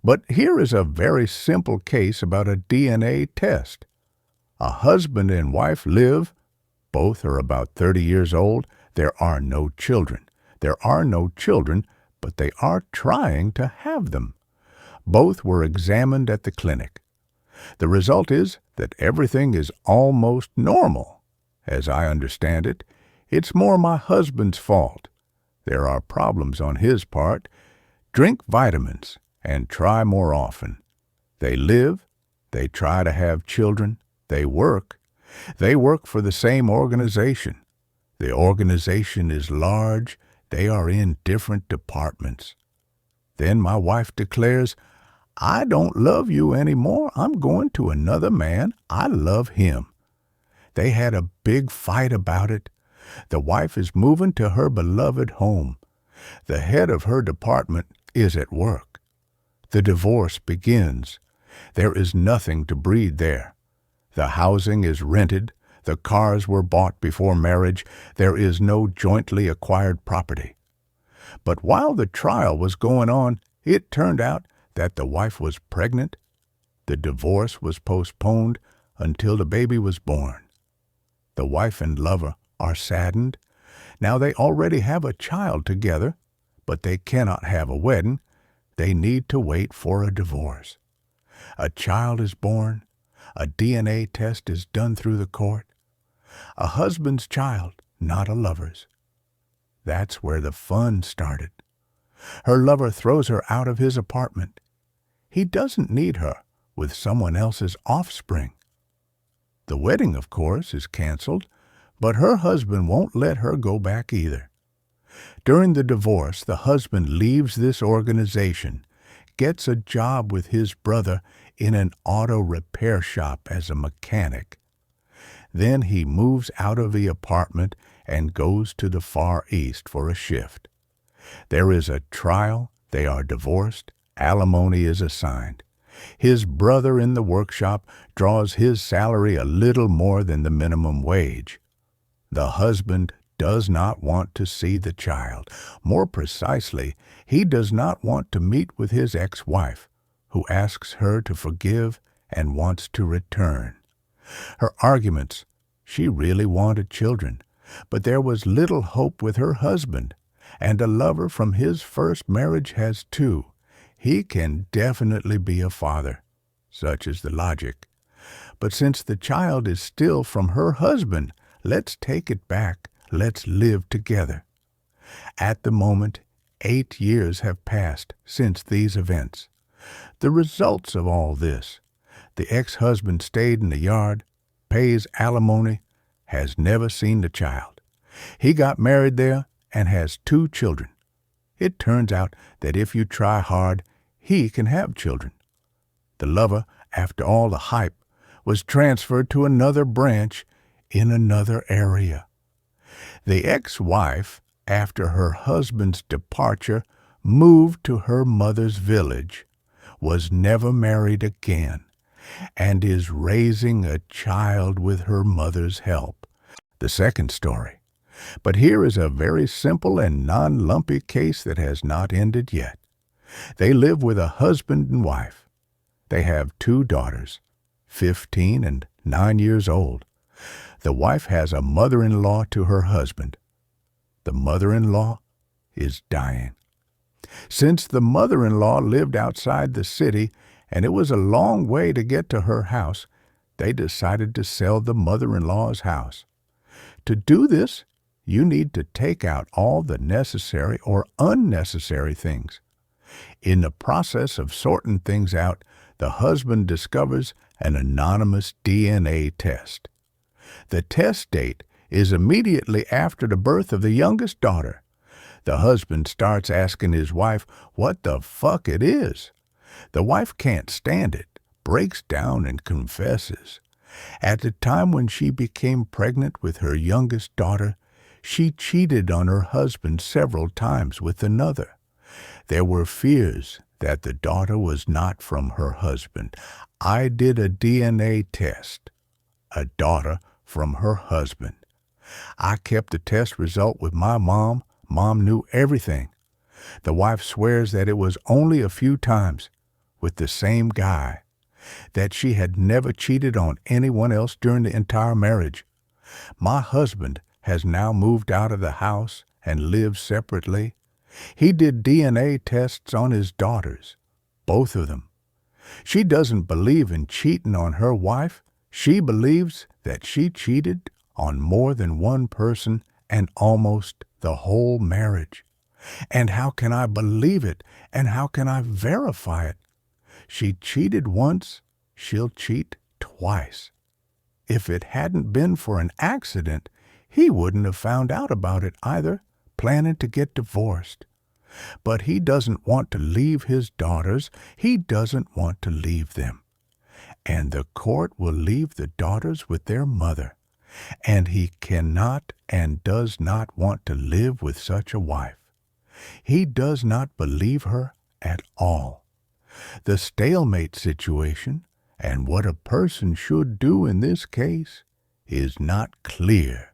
But here is a very simple case about a DNA test. A husband and wife live. Both are about 30 years old. There are no children. There are no children, but they are trying to have them. Both were examined at the clinic. The result is that everything is almost normal. As I understand it, it's more my husband's fault. There are problems on his part. Drink vitamins and try more often. They live. They try to have children. They work. They work for the same organization. The organization is large. They are in different departments. Then my wife declares, "I don't love you anymore. I'm going to another man. I love him." They had a big fight about it. The wife is moving to her beloved home. The head of her department is at work. The divorce begins. There is nothing to breed there. The housing is rented. The cars were bought before marriage. There is no jointly acquired property. But while the trial was going on, it turned out that the wife was pregnant. The divorce was postponed until the baby was born. The wife and lover are saddened. Now they already have a child together, but they cannot have a wedding. They need to wait for a divorce. A child is born. A DNA test is done through the court. A husband's child, not a lover's. That's where the fun started. Her lover throws her out of his apartment. He doesn't need her with someone else's offspring. The wedding, of course, is canceled, but her husband won't let her go back either. During the divorce, the husband leaves this organization, gets a job with his brother in an auto repair shop as a mechanic. Then he moves out of the apartment and goes to the Far East for a shift. There is a trial. They are divorced. Alimony is assigned. His brother in the workshop draws his salary a little more than the minimum wage. The husband does not want to see the child. More precisely, he does not want to meet with his ex-wife, who asks her to forgive and wants to return. Her arguments: she really wanted children, but there was little hope with her husband, and a lover from his first marriage has two. He can definitely be a father. Such is the logic. But since the child is still from her husband, let's take it back. Let's live together. At the moment, 8 years have passed since these events. The results of all this: the ex-husband stayed in the yard, pays alimony, has never seen the child. He got married there and has 2 children. It turns out that if you try hard, he can have children. The lover, after all the hype, was transferred to another branch in another area. The ex-wife, after her husband's departure, moved to her mother's village, was never married again, and is raising a child with her mother's help. The second story. But here is a very simple and non-lumpy case that has not ended yet. They live with a husband and wife. They have 2 daughters, 15 and 9 years old. The wife has a mother-in-law to her husband. The mother-in-law is dying. Since the mother-in-law lived outside the city and it was a long way to get to her house, they decided to sell the mother-in-law's house. To do this, you need to take out all the necessary or unnecessary things. In the process of sorting things out, the husband discovers an anonymous DNA test. The test date is immediately after the birth of the youngest daughter. The husband starts asking his wife what the fuck it is. The wife can't stand it, breaks down and confesses. At the time when she became pregnant with her youngest daughter, she cheated on her husband several times with another. There were fears that the daughter was not from her husband. I did a DNA test. A daughter from her husband. I kept the test result with my mom. Mom knew everything. The wife swears that it was only a few times. with the same guy, that she had never cheated on anyone else during the entire marriage. My husband has now moved out of the house and lives separately. He did DNA tests on his daughters, both of them. She doesn't believe in cheating on her wife. She believes that she cheated on more than one person and almost the whole marriage. And how can I believe it? And how can I verify it? She cheated once, she'll cheat twice. If it hadn't been for an accident, he wouldn't have found out about it either, planning to get divorced. But he doesn't want to leave his daughters. He doesn't want to leave them. And the court will leave the daughters with their mother. And he cannot and does not want to live with such a wife. He does not believe her at all. The stalemate situation, and what a person should do in this case, is not clear.